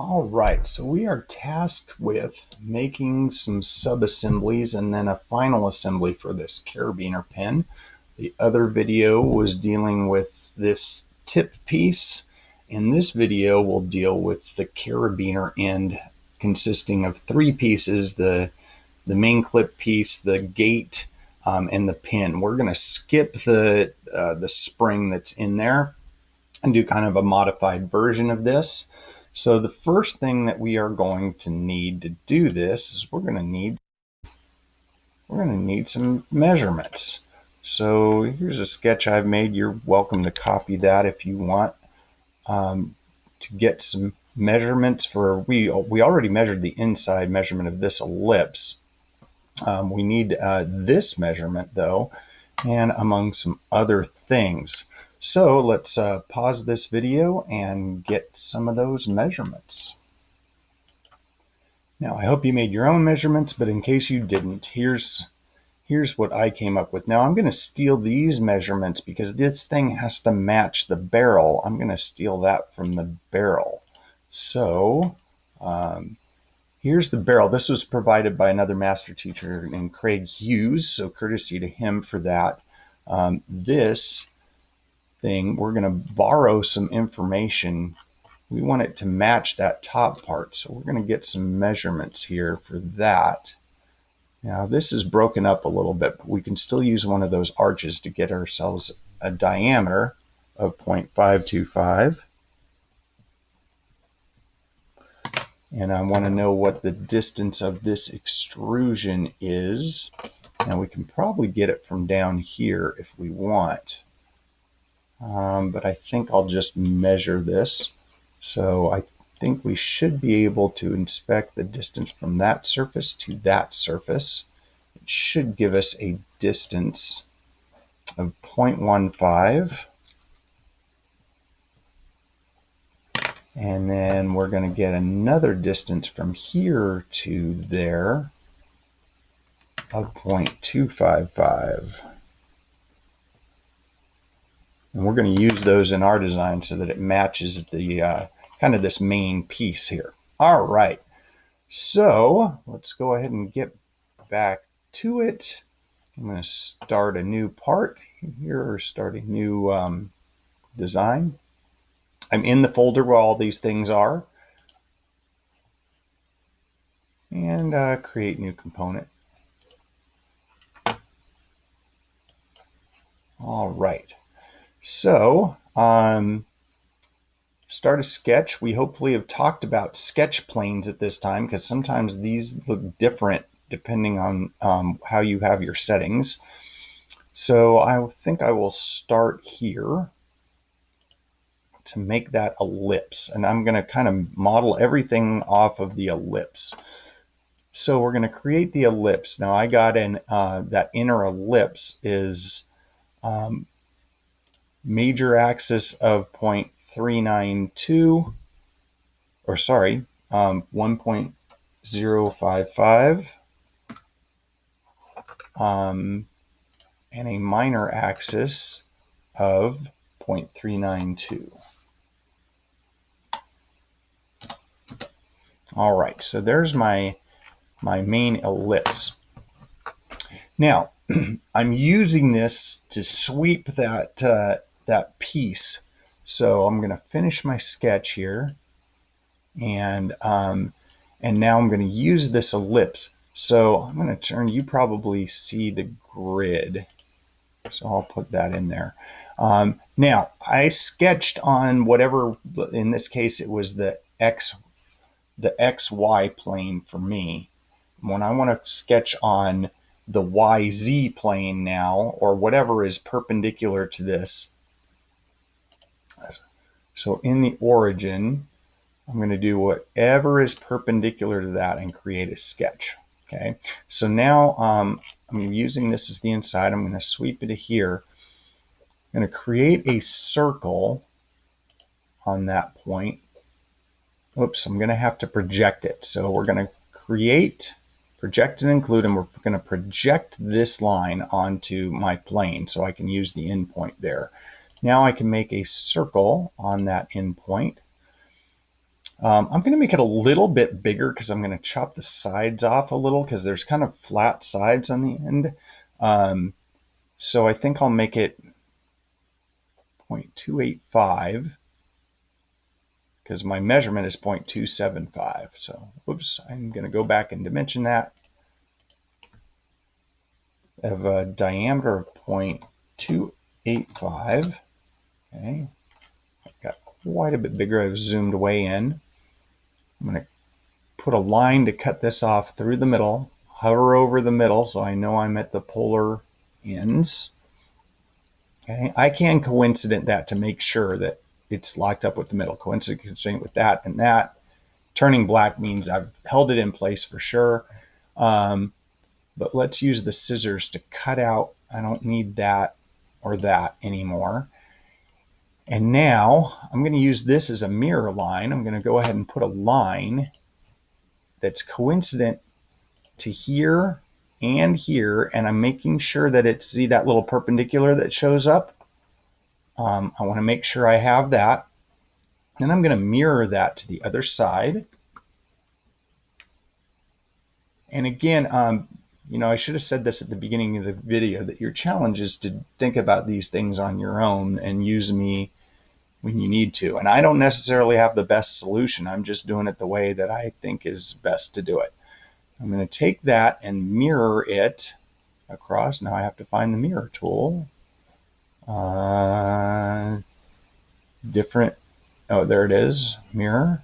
All right, so we are tasked with making some sub-assemblies and then a final assembly for this carabiner pen. The other video was dealing with this tip piece, and this video will deal with the carabiner end consisting of three pieces, the main clip piece, the gate, and the pin. We're going to skip the spring that's in there and do kind of a modified version of this. So the first thing that we are going to need to do this is we're going to need some measurements. So here's a sketch I've made. You're welcome to copy that if you want. To get some measurements for, we already measured the inside measurement of this ellipse. We need this measurement though, and among some other things. So let's pause this video and get some of those measurements. Now I hope you made your own measurements, but in case you didn't, here's what I came up with. Now I'm going to steal these measurements because this thing has to match the barrel. I'm going to steal that from the barrel. So here's the barrel. This was provided by another master teacher named Craig Hughes, so courtesy to him for that. This thing, we're going to borrow some information. We want it to match that top part, so we're going to get some measurements here for that. Now this is broken up a little bit, but we can still use one of those arches to get ourselves a diameter of 0.525. And I want to know what the distance of this extrusion is. Now we can probably get it from down here if we want. But I think I'll just measure this. So I think we should be able to inspect the distance from that surface to that surface. It should give us a distance of 0.15. And then we're going to get another distance from here to there of 0.255. And we're going to use those in our design so that it matches the kind of this main piece here. All right, so let's go ahead and get back to it. I'm going to start a new part here, or start a new design. I'm in the folder where all these things are. And create new component. All right. So, start a sketch. We hopefully have talked about sketch planes at this time because sometimes these look different depending on how you have your settings. So I think I will start here to make that ellipse, and I'm going to kind of model everything off of the ellipse. So we're going to create the ellipse. Now I got in that inner ellipse is major axis of 0.392, or sorry, 1.055, and a minor axis of 0.392. All right, so there's my main ellipse. Now I'm using this to sweep that piece. So I'm going to finish my sketch here, and now I'm going to use this ellipse. So I'm going to turn, you probably see the grid, so I'll put that in there. Now I sketched on whatever, in this case it was the XY plane for me. When I want to sketch on the YZ plane now, or whatever is perpendicular to this. So in the origin, I'm going to do whatever is perpendicular to that and create a sketch. Okay, so now I'm using this as the inside. I'm going to sweep it to here. I'm going to create a circle on that point. Oops, I'm going to have to project it. So we're going to create, project and include, and we're going to project this line onto my plane so I can use the endpoint there. Now I can make a circle on that endpoint. I'm going to make it a little bit bigger because I'm going to chop the sides off a little because there's kind of flat sides on the end. So I think I'll make it 0.285 because my measurement is 0.275. So, whoops, I'm going to go back and dimension that. I have a diameter of 0.285. Okay, I've got quite a bit bigger. I've zoomed way in. I'm going to put a line to cut this off through the middle, hover over the middle so I know I'm at the polar ends. Okay, I can coincident that to make sure that it's locked up with the middle. Coincident with that and that. Turning black means I've held it in place for sure. But let's use the scissors to cut out. I don't need that or that anymore. And now I'm going to use this as a mirror line. I'm going to go ahead and put a line that's coincident to here and here, and I'm making sure that it's, see that little perpendicular that shows up? I want to make sure I have that. Then I'm going to mirror that to the other side. And again, you know, I should have said this at the beginning of the video, that your challenge is to think about these things on your own and use me when you need to. And I don't necessarily have the best solution. I'm just doing it the way that I think is best to do it. I'm going to take that and mirror it across. Now I have to find the mirror tool. Different. Oh, there it is. Mirror.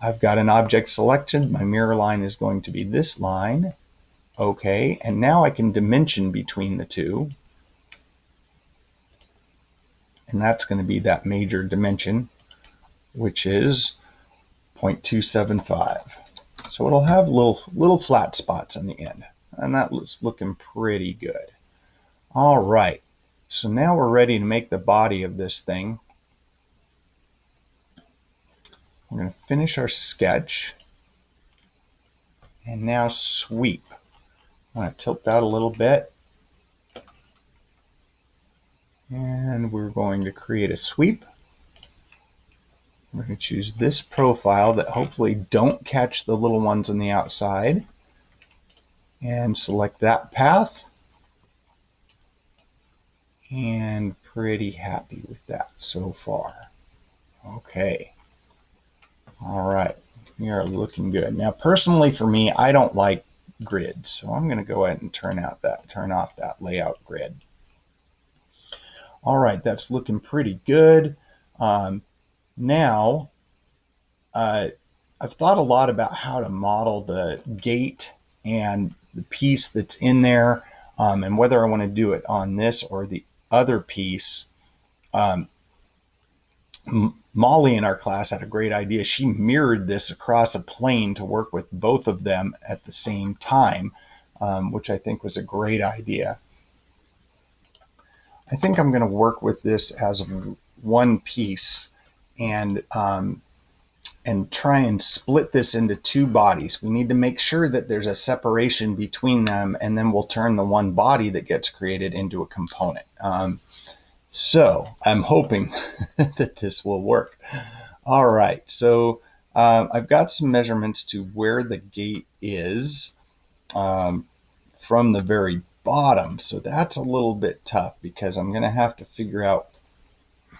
I've got an object selected. My mirror line is going to be this line. Okay, and now I can dimension between the two. And that's going to be that major dimension, which is 0.275. So it'll have little flat spots on the end. And that's looking pretty good. All right, so now we're ready to make the body of this thing. We're going to finish our sketch. And now sweep. I'm going to tilt that a little bit. And we're going to create a sweep. We're going to choose this profile that hopefully don't catch the little ones on the outside. And select that path. And pretty happy with that so far. Okay. All right. We are looking good. Now, personally for me, I don't like grids. So I'm going to go ahead and turn off that layout grid. All right, that's looking pretty good. Now, I've thought a lot about how to model the gate and the piece that's in there, and whether I want to do it on this or the other piece. Molly in our class had a great idea. She mirrored this across a plane to work with both of them at the same time, which I think was a great idea. I think I'm going to work with this as one piece and try and split this into two bodies. We need to make sure that there's a separation between them, and then we'll turn the one body that gets created into a component. So I'm hoping that this will work. All right, so I've got some measurements to where the gate is from the very bottom. So that's a little bit tough because I'm going to have to figure out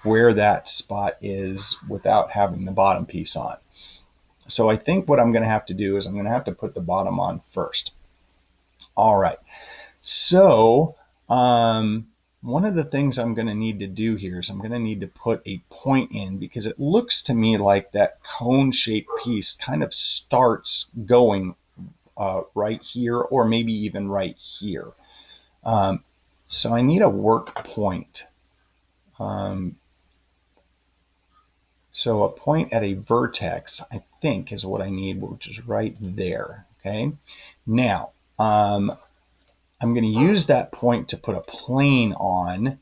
where that spot is without having the bottom piece on. So I think what I'm going to have to do is I'm going to have to put the bottom on first. All right, so one of the things I'm going to need to do here is I'm going to need to put a point in, because it looks to me like that cone-shaped piece kind of starts going right here, or maybe even right here. So I need a work point. So a point at a vertex, I think, is what I need, which is right there. Okay. Now, I'm going to use that point to put a plane on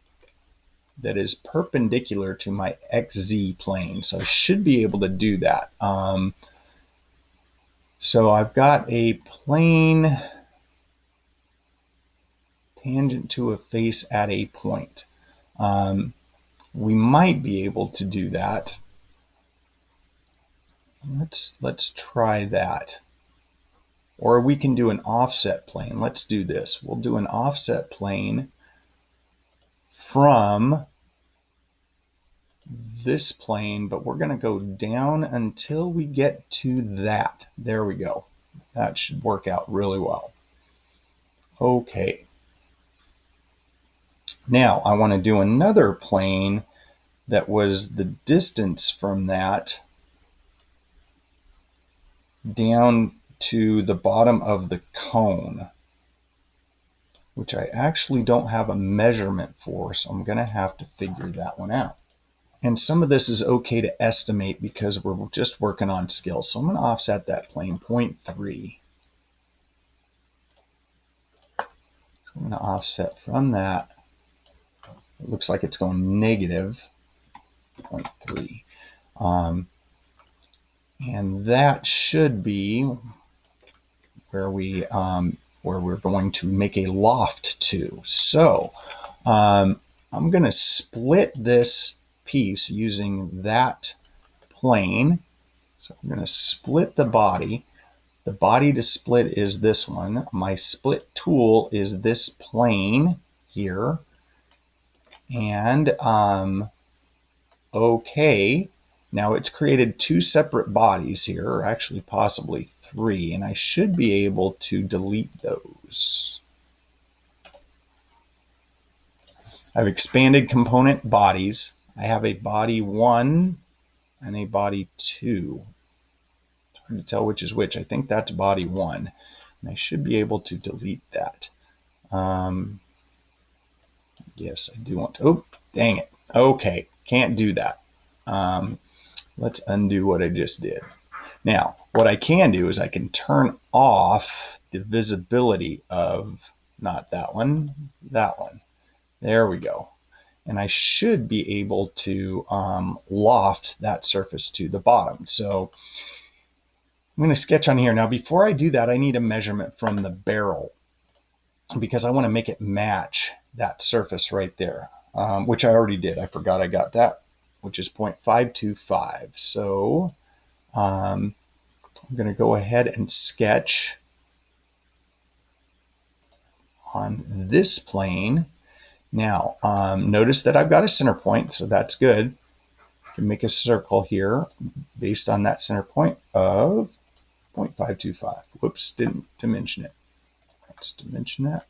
that is perpendicular to my XZ plane. So I should be able to do that. So I've got a plane tangent to a face at a point. We might be able to do that. Let's try that. Or we can do an offset plane. Let's do this. We'll do an offset plane from this plane, but we're going to go down until we get to that. There we go. That should work out really well. Okay. Now I want to do another plane that was the distance from that down to the bottom of the cone, which I actually don't have a measurement for, so I'm going to have to figure that one out. And some of this is okay to estimate because we're just working on skill. So I'm going to offset that plane 0.3. So I'm going to offset from that. It looks like it's going negative 0.3. And that should be where we're going to make a loft to. So I'm going to split this piece using that plane. So I'm going to split the body. The body to split is this one. My split tool is this plane here. And okay, now it's created two separate bodies here, or actually possibly three, and I should be able to delete those. I've expanded component bodies. I have a body 1 and a body 2. It's hard to tell which is which. I think that's body 1, and I should be able to delete that. Yes, I do want to. Oh, dang it. Okay, can't do that. Let's undo what I just did. Now, what I can do is I can turn off the visibility of, not that one, that one. There we go. And I should be able to loft that surface to the bottom. So I'm going to sketch on here. Now, before I do that, I need a measurement from the barrel because I want to make it match that surface right there, which I already did. I forgot I got that, which is 0.525. So I'm going to go ahead and sketch on this plane. Now, notice that I've got a center point, so that's good. I can make a circle here based on that center point of 0.525. Whoops, didn't dimension it. Let's dimension that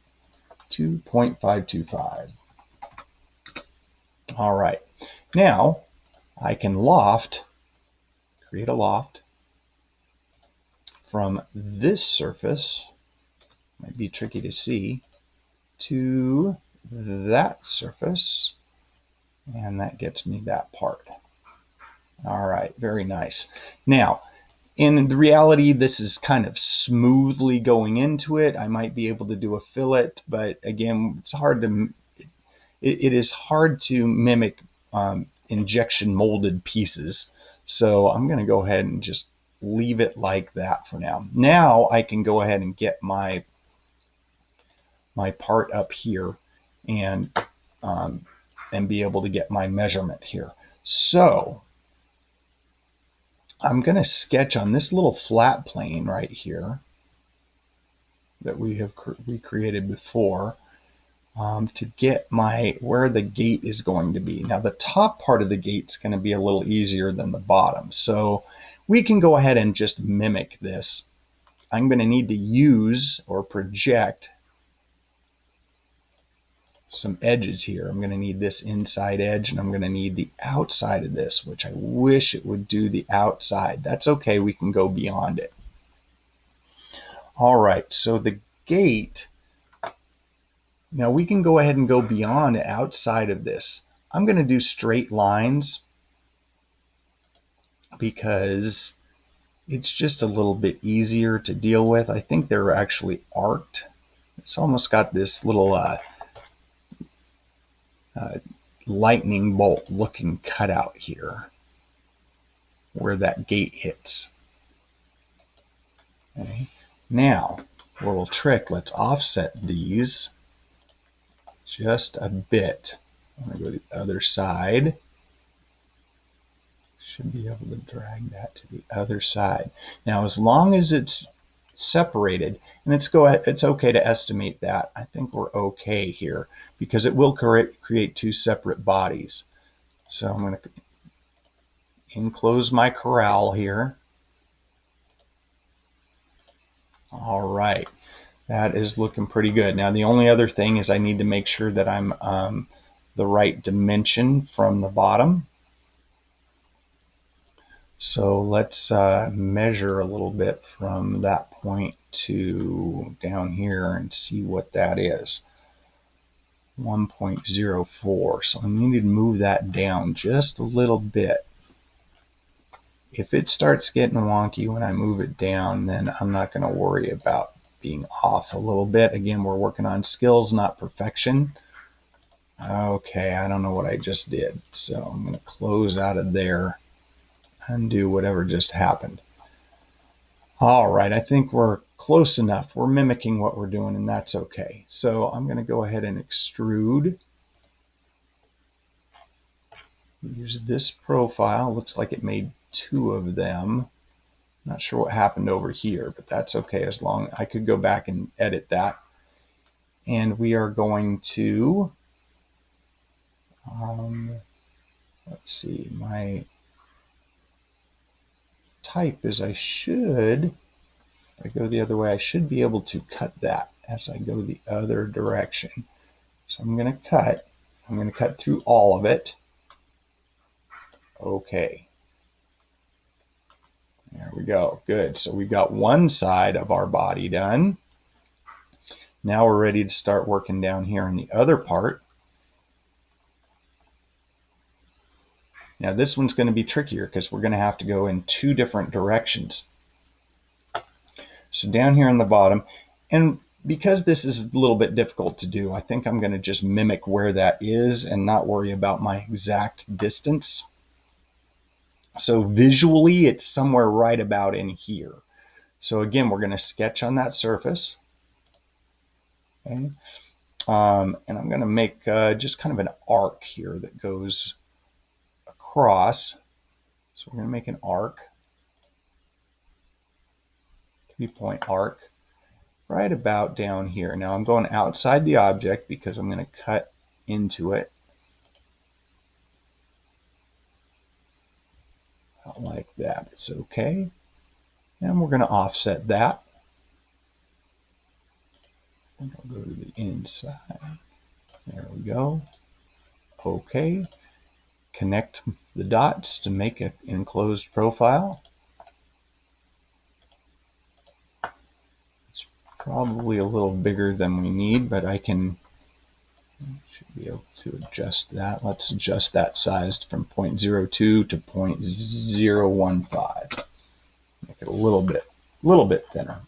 to 0.525. All right. Now, I can loft, create a loft from this surface, might be tricky to see, to that surface, and that gets me that part. All right, very nice. Now, in reality, this is kind of smoothly going into it. I might be able to do a fillet, but again, it's hard to. It is hard to mimic injection molded pieces. So I'm going to go ahead and just leave it like that for now. Now I can go ahead and get my part up here and be able to get my measurement here. So I'm going to sketch on this little flat plane right here that we created before to get where the gate is going to be. Now the top part of the gate is going to be a little easier than the bottom, so we can go ahead and just mimic this. I'm going to need to use or project some edges here. I'm going to need this inside edge, and I'm going to need the outside of this, which I wish it would do the outside. That's okay, we can go beyond it. All right, so the gate, now we can go ahead and go beyond outside of this. I'm going to do straight lines because it's just a little bit easier to deal with. I think they're actually arced. It's almost got this little lightning bolt looking cutout here where that gate hits. Okay. Now, a little trick, let's offset these just a bit. I'm going to go to the other side. should be able to drag that to the other side. Now, as long as it's separated, and it's okay to estimate that. I think we're okay here because it will create two separate bodies. So I'm going to enclose my corral here. All right, that is looking pretty good. Now the only other thing is I need to make sure that I'm the right dimension from the bottom. So let's measure a little bit from that point to down here and see what that is. 1.04. So I need to move that down just a little bit. If it starts getting wonky when I move it down, then I'm not going to worry about being off a little bit. Again, we're working on skills, not perfection. Okay, I don't know what I just did. So I'm going to close out of there. Undo whatever just happened. All right, I think we're close enough. We're mimicking what we're doing, and that's okay. So I'm going to go ahead and extrude. Use this profile. Looks like it made two of them. Not sure what happened over here, but that's okay. As long I could go back and edit that. And we are going to, let's see, my type is I should, if I go the other way, I should be able to cut that as I go the other direction. So I'm going to cut. I'm going to cut through all of it. Okay. There we go. Good. So we've got one side of our body done. Now we're ready to start working down here in the other part. Now this one's going to be trickier because we're going to have to go in two different directions. So down here on the bottom, and because this is a little bit difficult to do, I think I'm going to just mimic where that is and not worry about my exact distance. So visually, it's somewhere right about in here. So again, we're going to sketch on that surface. Okay. And I'm going to make just kind of an arc here that goes across. So we're going to make an arc, 3-point arc, right about down here. Now I'm going outside the object because I'm going to cut into it. Like that. It's okay. And we're going to offset that. I think I'll go to the inside. There we go. Okay. Connect the dots to make an enclosed profile. It's probably a little bigger than we need, but I should be able to adjust that. Let's adjust that size from 0.02 to 0.015. Make it a little bit thinner.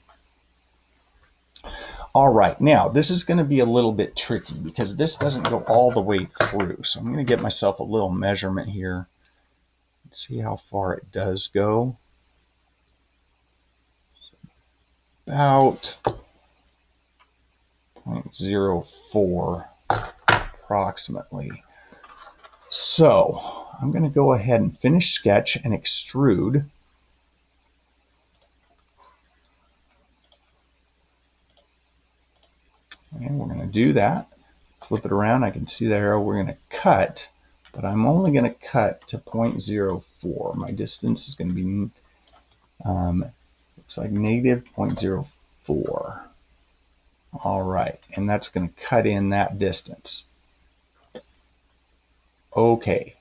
All right, now this is going to be a little bit tricky because this doesn't go all the way through. So I'm going to get myself a little measurement here. Let's see how far it does go. About 0.04 approximately. So I'm going to go ahead and finish sketch and extrude. And we're going to do that. Flip it around. I can see the arrow. We're going to cut, but I'm only going to cut to 0.04. My distance is going to be, looks like negative 0.04. All right, and that's going to cut in that distance. Okay.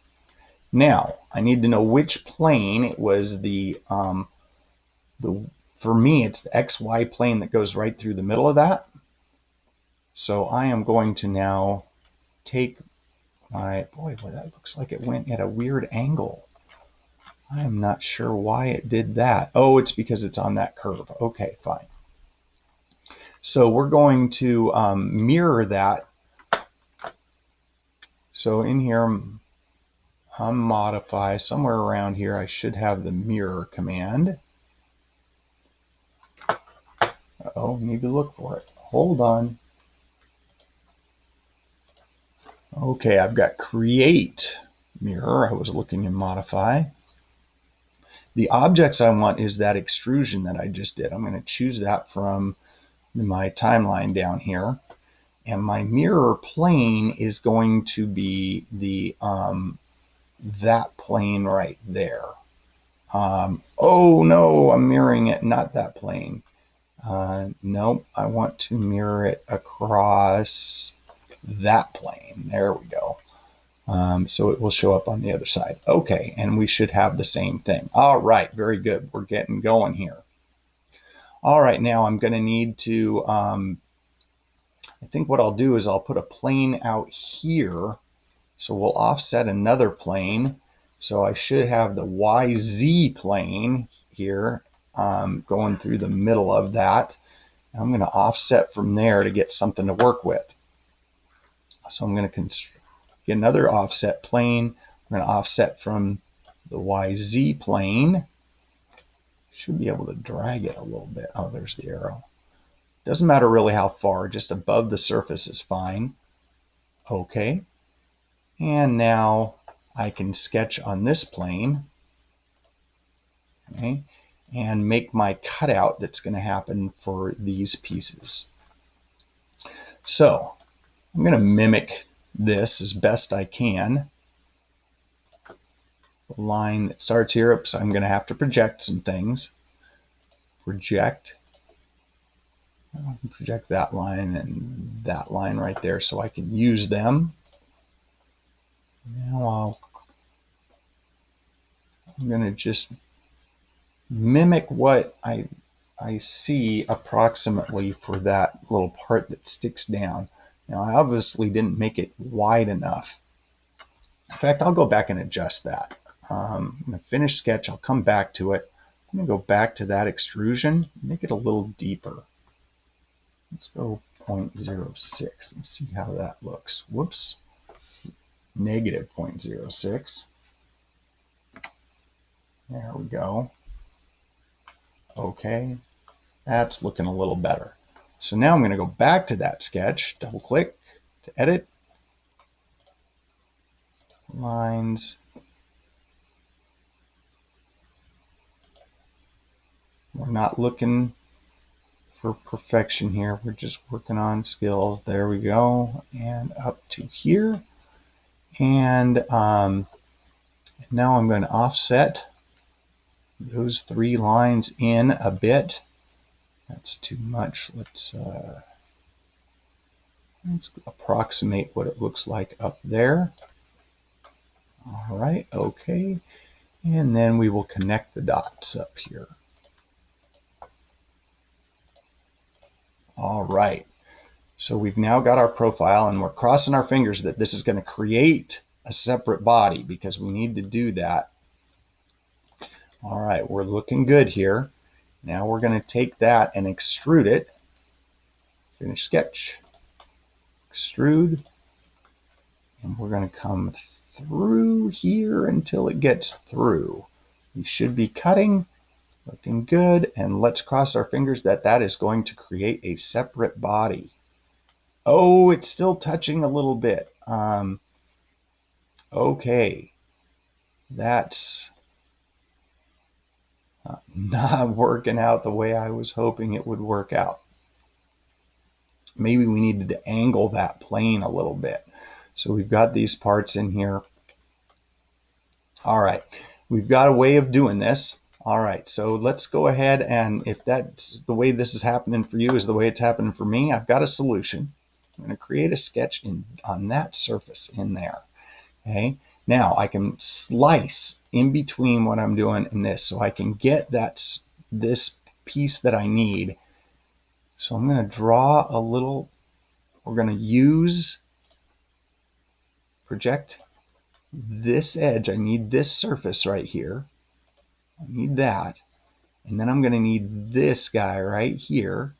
Now I need to know which plane it was. For me, it's the XY plane that goes right through the middle of that. So I am going to now take my, boy, that looks like it went at a weird angle. I am not sure why it did that. Oh, it's because it's on that curve. Okay, fine. So we're going to mirror that. So in here, on modify, somewhere around here, I should have the mirror command. Uh-oh, need to look for it. Hold on. Okay, I've got create mirror. I was looking in modify. The objects I want is that extrusion that I just did. I'm going to choose that from my timeline down here. And my mirror plane is going to be the that plane right there. Oh no, I'm mirroring it, not that plane. Nope, I want to mirror it across that plane. There we go. So it will show up on the other side. Okay, and we should have the same thing. All right, very good. We're getting going here. All right, now I'm going to need to, I think what I'll do is I'll put a plane out here. So we'll offset another plane. So I should have the YZ plane here going through the middle of that. I'm going to offset from there to get something to work with. So I'm going to get another offset plane. I'm going to offset from the YZ plane. Should be able to drag it a little bit. Oh, there's the arrow. Doesn't matter really how far, just above the surface is fine. Okay. And now I can sketch on this plane, okay, and make my cutout that's going to happen for these pieces. So I'm going to mimic this as best I can. The line that starts here, oops, I'm going to have to project some things. Project that line and that line right there so I can use them. Now I'm going to just mimic what I see approximately for that little part that sticks down. Now I obviously didn't make it wide enough. In fact, I'll go back and adjust that. I'm going to finish sketch. I'll come back to it. I'm going to go back to that extrusion, make it a little deeper. Let's go 0.06 and see how that looks. Whoops. Negative 0.06. There we go. Okay, that's looking a little better. So now I'm going to go back to that sketch, double click to edit, lines. We're not looking for perfection here. We're just working on skills. There we go. And up to here. And now I'm going to offset those three lines in a bit. That's too much. Let's approximate what it looks like up there. All right, okay. And then we will connect the dots up here. All right. So we've now got our profile, and we're crossing our fingers that this is going to create a separate body because we need to do that. All right, we're looking good here. Now we're going to take that and extrude it. Finish sketch. Extrude. And we're going to come through here until it gets through. We should be cutting. Looking good. And let's cross our fingers that that is going to create a separate body. Oh, it's still touching a little bit. Okay. That's not working out the way I was hoping it would work out. Maybe we needed to angle that plane a little bit. So we've got these parts in here. All right, we've got a way of doing this. All right, so let's go ahead, and if that's the way this is happening for you is the way it's happening for me, I've got a solution. I'm going to create a sketch on that surface in there. Okay. Now I can slice in between what I'm doing and this, so I can get this piece that I need. So I'm going to draw a little. We're going to use project this edge. I need this surface right here. I need that, and then I'm going to need this guy right here.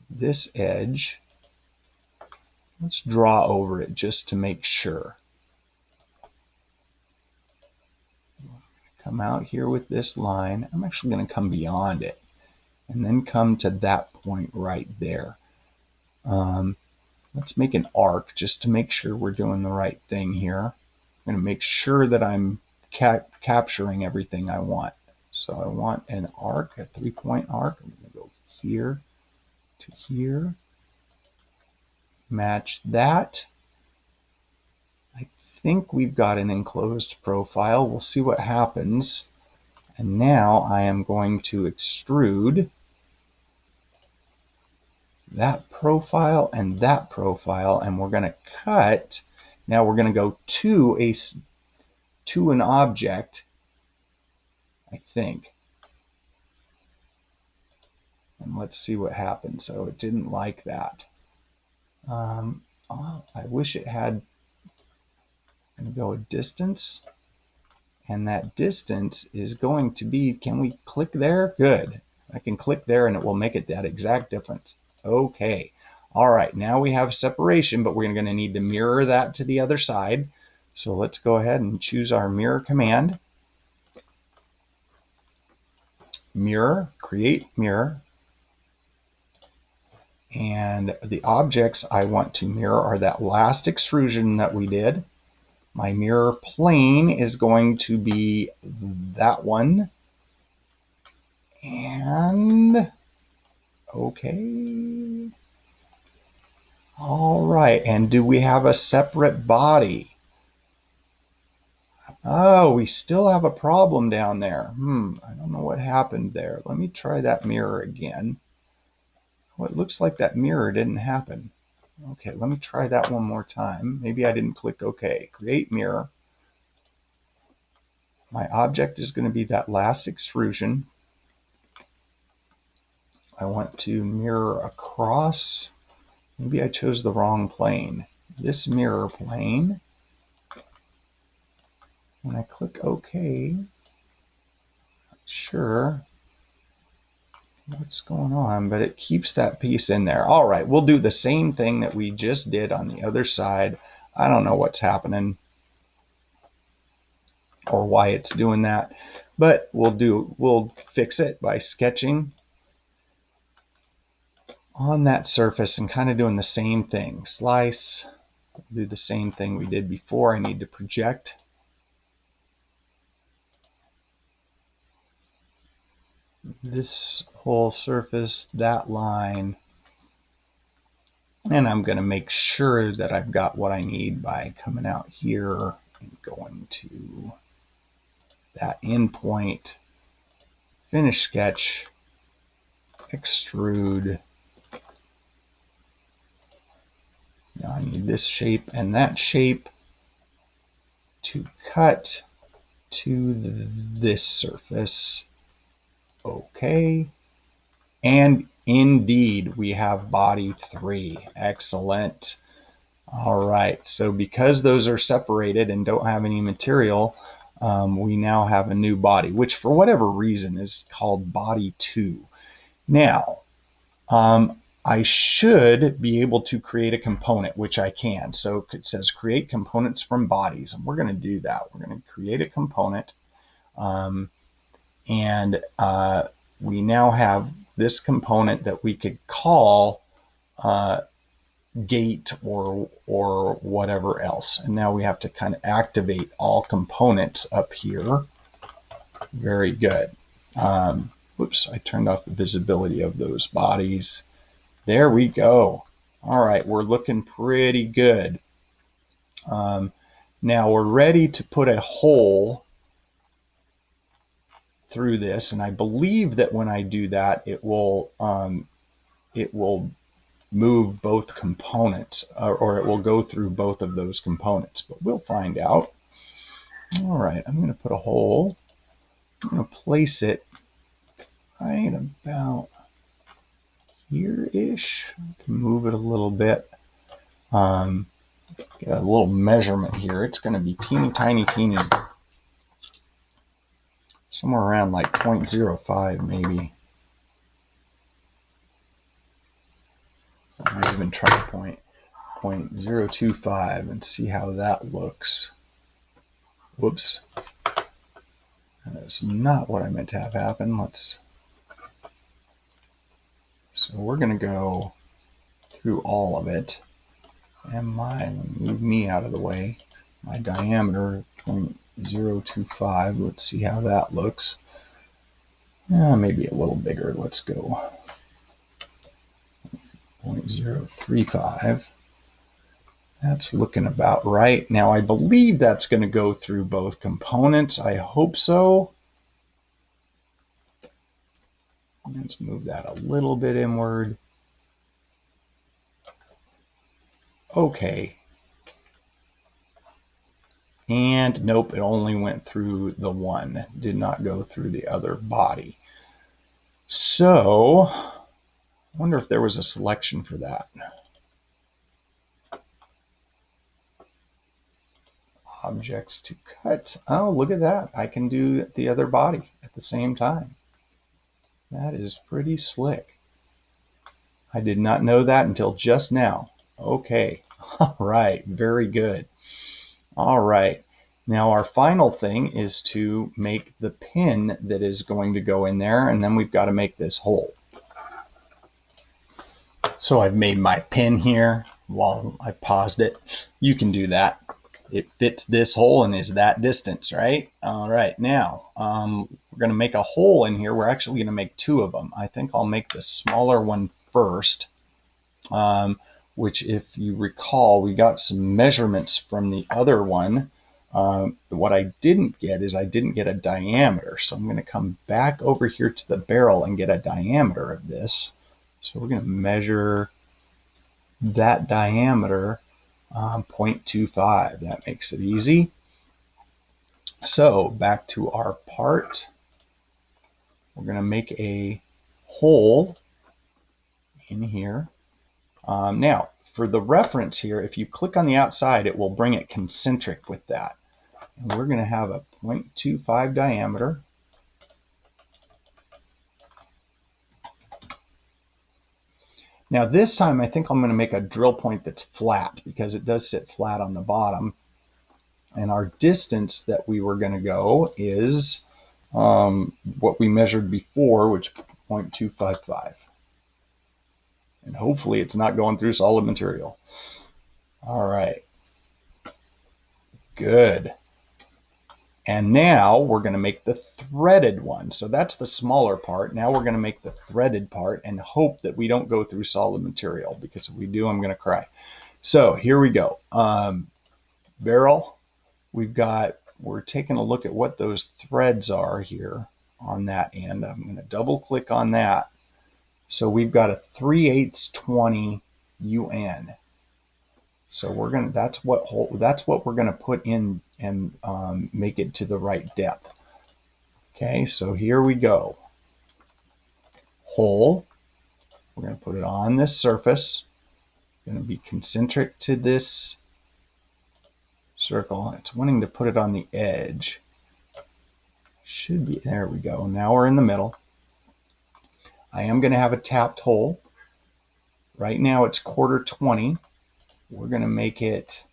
This edge. Let's draw over it just to make sure. Come out here with this line. I'm actually going to come beyond it and then come to that point right there. Let's make an arc just to make sure we're doing the right thing here. I'm going to make sure that I'm capturing everything I want. So I want an arc, a 3-point arc. I'm going to go here to here. Match that. I think we've got an enclosed profile. We'll see what happens. And now I am going to extrude that profile, and we're going to cut. Now we're going to go to an object, I think. And let's see what happens. So it didn't like that. Oh, I wish it had. I'm going to go a distance, and that distance is going to be, can we click there? Good. I can click there and it will make it that exact difference. Okay. All right, now we have separation, but we're going to need to mirror that to the other side. So let's go ahead and choose our mirror command. Mirror, create mirror. And the objects I want to mirror are that last extrusion that we did. My mirror plane is going to be that one. And okay. All right, and do we have a separate body? Oh, we still have a problem down there. I don't know what happened there. Let me try that mirror again. Well, it looks like that mirror didn't happen. Okay, let me try that one more time. Maybe I didn't click OK. Create mirror. My object is going to be that last extrusion. I want to mirror across. Maybe I chose the wrong plane. This mirror plane. When I click OK, not sure what's going on, but it keeps that piece in there. All right, we'll do the same thing that we just did on the other side. I don't know what's happening or why it's doing that, but we'll fix it by sketching on that surface and kind of doing the same thing. Slice, do the same thing we did before. I need to project. This whole surface, that line, and I'm going to make sure that I've got what I need by coming out here and going to that endpoint, finish sketch, extrude. Now I need this shape and that shape to cut to this surface. Okay, and indeed we have body 3. Excellent. All right, so because those are separated and don't have any material, we now have a new body, which for whatever reason is called body 2. Now, I should be able to create a component, which I can. So it says create components from bodies, and we're going to do that. We're going to create a component. We now have this component that we could call gate or whatever else. And now we have to kind of activate all components up here. Very good. Whoops, I turned off the visibility of those bodies. There we go. All right, we're looking pretty good. Now we're ready to put a hole through this, and I believe that when I do that, it will move both components, or it will go through both of those components, but we'll find out. All right, I'm going to put a hole. I'm going to place it right about here-ish. Move it a little bit. Get a little measurement here. It's going to be teeny, tiny, teeny. Somewhere around like 0.05 maybe. I might even try 0.025 and see how that looks. Whoops. That's not what I meant to have happen. So we're going to go through all of it. And move me out of the way. my diameter 0.025. Let's see how that looks. Maybe a little bigger. Let's go 0.035. That's looking about right. Now I believe that's going to go through both components. I hope so. Let's move that a little bit inward. Okay. And nope, it only went through the one, did not go through the other body. So, I wonder if there was a selection for that. Objects to cut. Oh, look at that. I can do the other body at the same time. That is pretty slick. I did not know that until just now. Okay. All right. Very good. All right. Now our final thing is to make the pin that is going to go in there, and then we've got to make this hole. So I've made my pin here while I paused it. You can do that. It fits this hole and is that distance, right? All right, now we're going to make a hole in here. We're actually going to make two of them. I think I'll make the smaller one first, which if you recall, we got some measurements from the other one. What I didn't get is I didn't get a diameter. So I'm going to come back over here to the barrel and get a diameter of this. So we're going to measure that diameter, 0.25. That makes it easy. So back to our part. We're going to make a hole in here. Now, for the reference here, if you click on the outside, it will bring it concentric with that. And we're going to have a 0.25 diameter. Now this time I think I'm going to make a drill point that's flat because it does sit flat on the bottom. And our distance that we were going to go is what we measured before, which is 0.255. And hopefully it's not going through solid material. All right. Good. And now we're going to make the threaded one. So that's the smaller part. Now we're going to make the threaded part and hope that we don't go through solid material, because if we do, I'm going to cry. So here we go. Barrel. We're taking a look at what those threads are here on that end. I'm going to double click on that. So we've got a 3/8 20 UN. So we're going to, that's what we're going to put in and make it to the right depth. Okay, so here we go. Hole. We're going to put it on this surface. Going to be concentric to this circle. It's wanting to put it on the edge. Should be, there we go. Now we're in the middle. I am going to have a tapped hole. Right now it's 1/4 20. We're going to make it,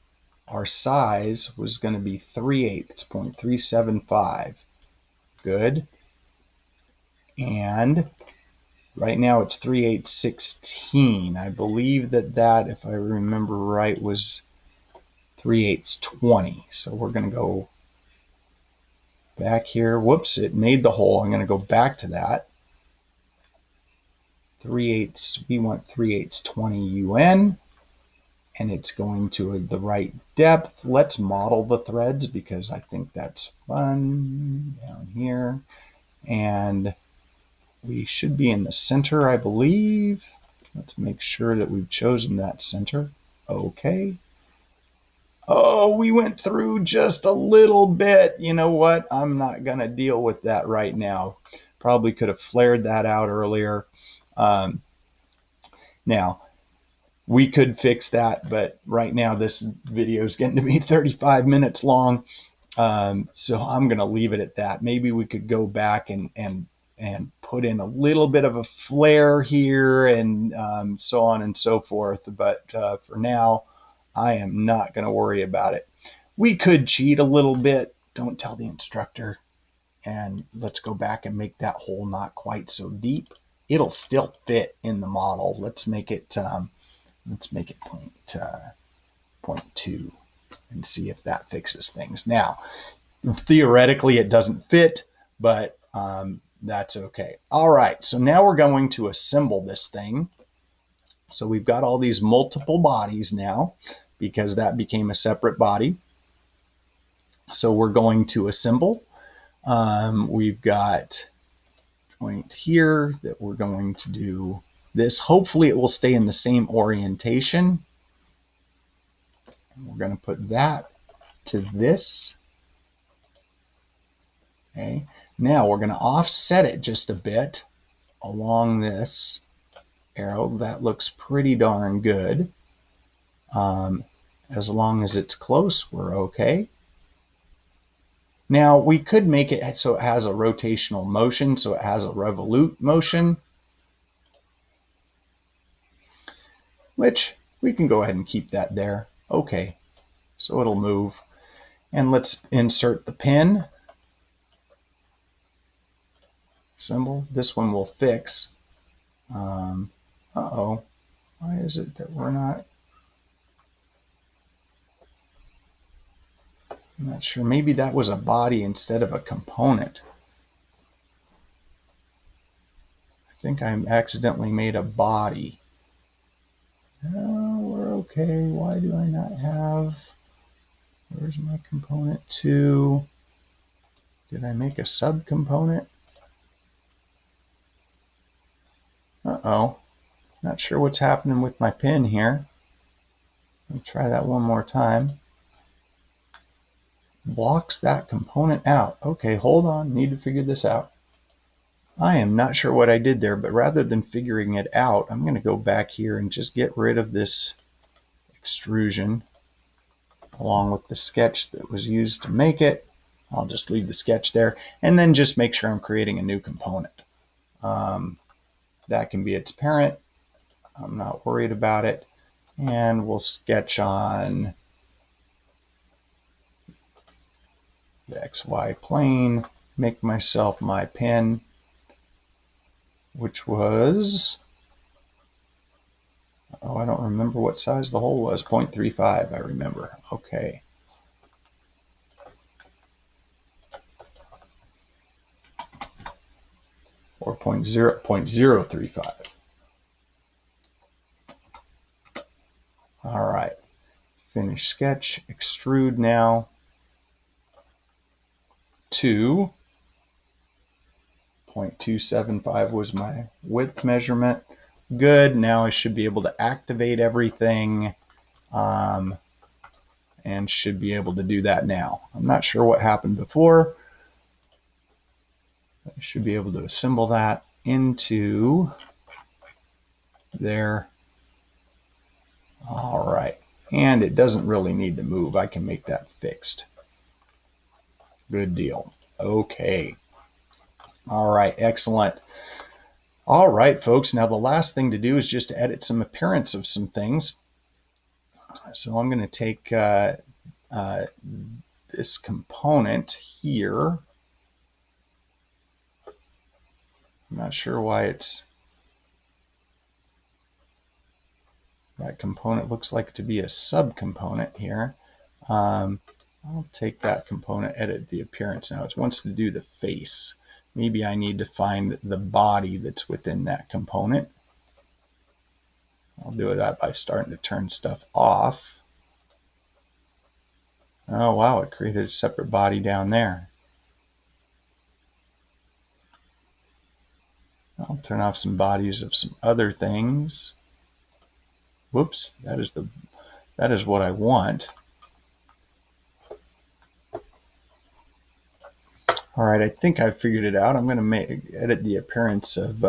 our size was going to be 3/8, 0.375. Good. And right now it's 3/8 16. I believe that, if I remember right, was 3/8 20. So we're going to go back here. Whoops, it made the hole. I'm going to go back to that. 3/8, we want 3/8 20 UN. And it's going to the right depth. Let's model the threads because I think that's fun. Down here. And we should be in the center, I believe. Let's make sure that we've chosen that center. Okay. Oh, we went through just a little bit. You know what? I'm not going to deal with that right now. Probably could have flared that out earlier. Now, we could fix that, but right now this video is getting to be 35 minutes long, so I'm going to leave it at that. Maybe we could go back and put in a little bit of a flare here and so on and so forth, but for now, I am not going to worry about it. We could cheat a little bit. Don't tell the instructor. And let's go back and make that hole not quite so deep. It'll still fit in the model. Let's make it 0.2. and see if that fixes things. Now, theoretically, it doesn't fit, but that's okay. All right, so now we're going to assemble this thing. So we've got all these multiple bodies now because that became a separate body. So we're going to assemble. We've got a joint here that we're going to do this. Hopefully it will stay in the same orientation. We're going to put that to this. Okay. Now we're going to offset it just a bit along this arrow. That looks pretty darn good. As long as it's close, we're okay. Now we could make it so it has a rotational motion, so it has a revolute motion, which we can go ahead and keep that there. Okay, so it'll move. And let's insert the pin. Symbol. This one will fix. Uh-oh. Why is it that we're not? I'm not sure. Maybe that was a body instead of a component. I think I accidentally made a body. No, we're okay. Why do I not have? Where's my component 2? Did I make a subcomponent? Uh-oh. Not sure what's happening with my pin here. Let me try that one more time. Blocks that component out. Okay, hold on. Need to figure this out. I am not sure what I did there, but rather than figuring it out, I'm going to go back here and just get rid of this extrusion along with the sketch that was used to make it. I'll just leave the sketch there and then just make sure I'm creating a new component. That can be its parent. I'm not worried about it. And we'll sketch on the XY plane, make myself my pin, which was, oh, I don't remember what size the hole was, 0.35, I remember. Okay. Or 0.035. All right, finish sketch, extrude now to 0.275 was my width measurement. Good, now I should be able to activate everything and should be able to do that now. I'm not sure what happened before. I should be able to assemble that into there. All right, and it doesn't really need to move. I can make that fixed. Good deal. Okay. All right, excellent. All right, folks, now the last thing to do is just to edit some appearance of some things. So I'm going to take this component here. I'm not sure why that component looks like to be a subcomponent here. I'll take that component, edit the appearance. Now it wants to do the face. Maybe I need to find the body that's within that component. I'll do that by starting to turn stuff off. Oh wow, it created a separate body down there. I'll turn off some bodies of some other things. Whoops, that is what I want. All right, I think I figured it out. I'm going to edit the appearance of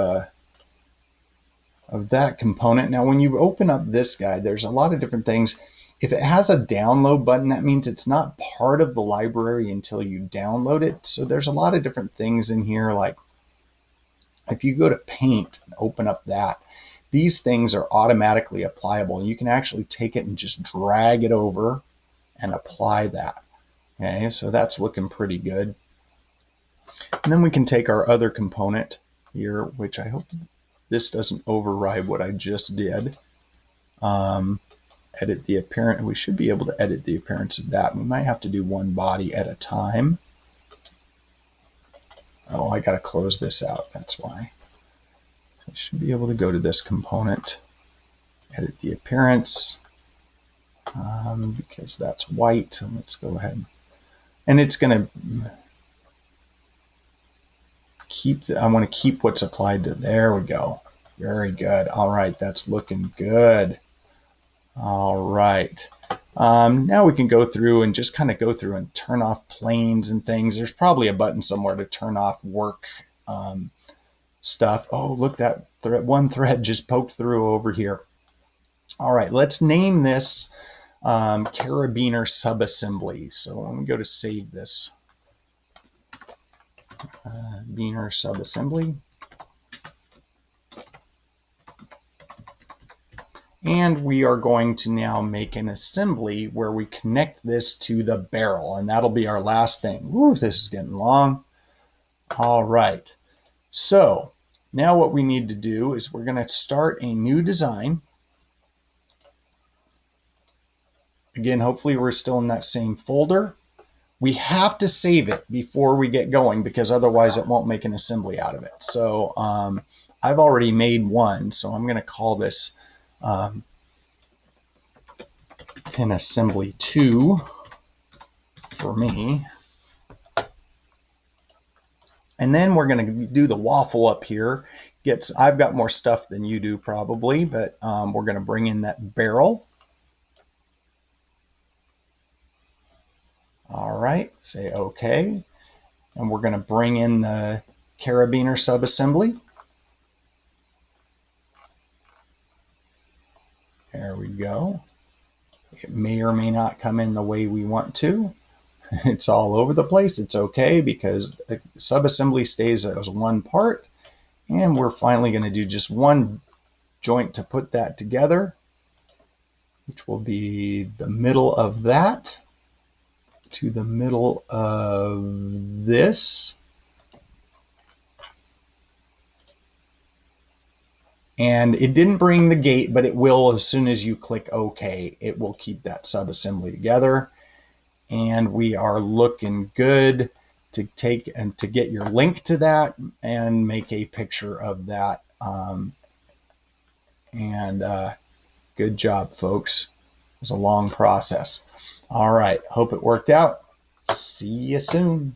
that component. Now, when you open up this guy, there's a lot of different things. If it has a download button, that means it's not part of the library until you download it. So there's a lot of different things in here, like if you go to Paint and open up that, these things are automatically applicable. You can actually take it and just drag it over and apply that. Okay, so that's looking pretty good. And then we can take our other component here, which I hope this doesn't override what I just did. edit the appearance. We should be able to edit the appearance of that. We might have to do one body at a time. Oh, I got to close this out. That's why. I should be able to go to this component, edit the appearance, because that's white. And let's go ahead. And it's going to keep, I want to keep what's applied to, there we go. Very good. All right, that's looking good. All right. Now we can go through and just kind of go through and turn off planes and things. There's probably a button somewhere to turn off work stuff. Oh, look, that one thread just poked through over here. All right, let's name this Carabiner Subassembly. So let me go to save this. Carabiner Subassembly. And we are going to now make an assembly where we connect this to the barrel, and that'll be our last thing. Woo, this is getting long. All right, so now what we need to do is we're going to start a new design. Again, hopefully we're still in that same folder. We have to save it before we get going because otherwise it won't make an assembly out of it. So I've already made one, so I'm going to call this Pen Assembly 2 for me. And then we're going to do the waffle up here. I've got more stuff than you do probably, but we're going to bring in that barrel. All right, say OK. And we're going to bring in the Carabiner subassembly. There we go. It may or may not come in the way we want to. It's all over the place. It's okay because the subassembly stays as one part. And we're finally going to do just one joint to put that together, which will be the middle of that to the middle of this. And it didn't bring the gate, but it will as soon as you click OK. It will keep that subassembly together. And we are looking good to take and to get your link to that and make a picture of that. Good job, folks. It was a long process. All right, hope it worked out. See you soon.